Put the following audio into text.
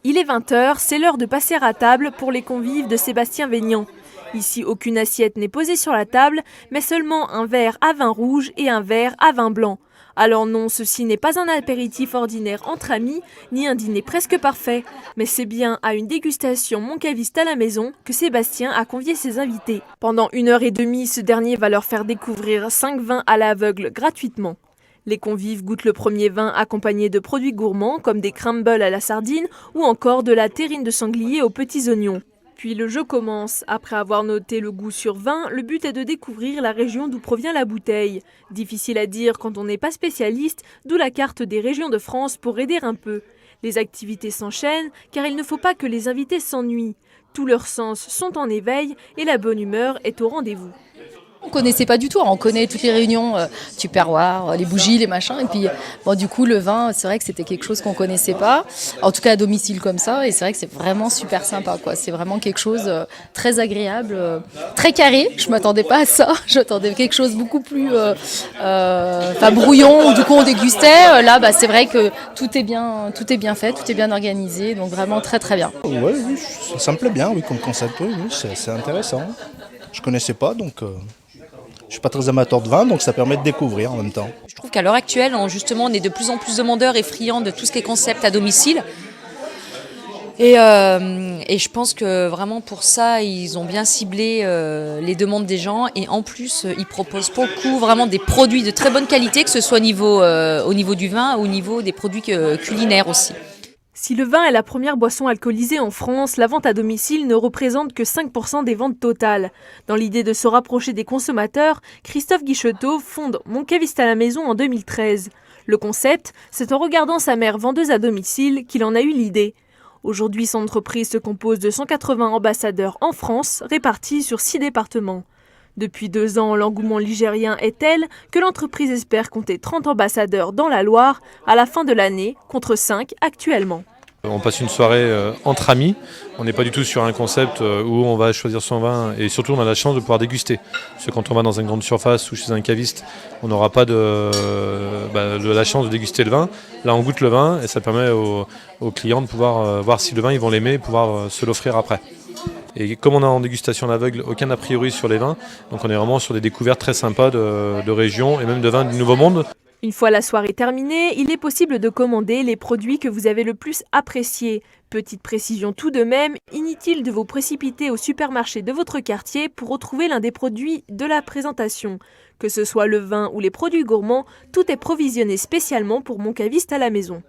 Il est 20h, c'est l'heure de passer à table pour les convives de Sébastien Vénian. Ici, aucune assiette n'est posée sur la table, mais seulement un verre à vin rouge et un verre à vin blanc. Alors non, ceci n'est pas un apéritif ordinaire entre amis, ni un dîner presque parfait, mais c'est bien à une dégustation moncaviste à la maison que Sébastien a convié ses invités. Pendant 1h30, ce dernier va leur faire découvrir 5 vins à l'aveugle gratuitement. Les convives goûtent le premier vin accompagné de produits gourmands comme des crumbles à la sardine ou encore de la terrine de sanglier aux petits oignons. Puis le jeu commence. Après avoir noté le goût sur 20, le but est de découvrir la région d'où provient la bouteille. Difficile à dire quand on n'est pas spécialiste, d'où la carte des régions de France pour aider un peu. Les activités s'enchaînent car il ne faut pas que les invités s'ennuient. Tous leurs sens sont en éveil et la bonne humeur est au rendez-vous. On connaissait pas du tout, on connaît toutes les réunions tupperware, les bougies, les machins, et puis bon, du coup le vin, c'est vrai que c'était quelque chose qu'on connaissait pas, en tout cas à domicile comme ça, et c'est vrai que c'est vraiment super sympa, quoi. C'est vraiment quelque chose très agréable, très carré. Je m'attendais pas à ça, j'attendais quelque chose beaucoup plus brouillon, du coup on dégustait. Là, c'est vrai que tout est bien fait, tout est bien organisé, donc vraiment très très bien. Ouais, oui, ça me plaît bien, oui, comme concept, oui, c'est intéressant. Je connaissais pas, donc. Je suis pas très amateur de vin, donc ça permet de découvrir en même temps. Je trouve qu'à l'heure actuelle, on est de plus en plus demandeurs et friands de tout ce qui est concept à domicile. Et je pense que vraiment pour ça, ils ont bien ciblé les demandes des gens. Et en plus, ils proposent pour le coup vraiment des produits de très bonne qualité, que ce soit au niveau du vin ou au niveau des produits culinaires aussi. Si le vin est la première boisson alcoolisée en France, la vente à domicile ne représente que 5% des ventes totales. Dans l'idée de se rapprocher des consommateurs, Christophe Guichetot fonde Mon Caviste à la maison en 2013. Le concept, c'est en regardant sa mère vendeuse à domicile qu'il en a eu l'idée. Aujourd'hui, son entreprise se compose de 180 ambassadeurs en France, répartis sur 6 départements. Depuis 2 ans, l'engouement ligérien est tel que l'entreprise espère compter 30 ambassadeurs dans la Loire à la fin de l'année, contre 5 actuellement. On passe une soirée entre amis, on n'est pas du tout sur un concept où on va choisir son vin et surtout on a la chance de pouvoir déguster. Parce que quand on va dans une grande surface ou chez un caviste, on n'aura pas de la chance de déguster le vin. Là on goûte le vin et ça permet aux clients de pouvoir voir si le vin ils vont l'aimer et pouvoir se l'offrir après. Et comme on a en dégustation à l'aveugle aucun a priori sur les vins, donc on est vraiment sur des découvertes très sympas de régions et même de vins du Nouveau Monde. Une fois la soirée terminée, il est possible de commander les produits que vous avez le plus appréciés. Petite précision tout de même, inutile de vous précipiter au supermarché de votre quartier pour retrouver l'un des produits de la présentation. Que ce soit le vin ou les produits gourmands, tout est provisionné spécialement pour Mon Caviste à la maison.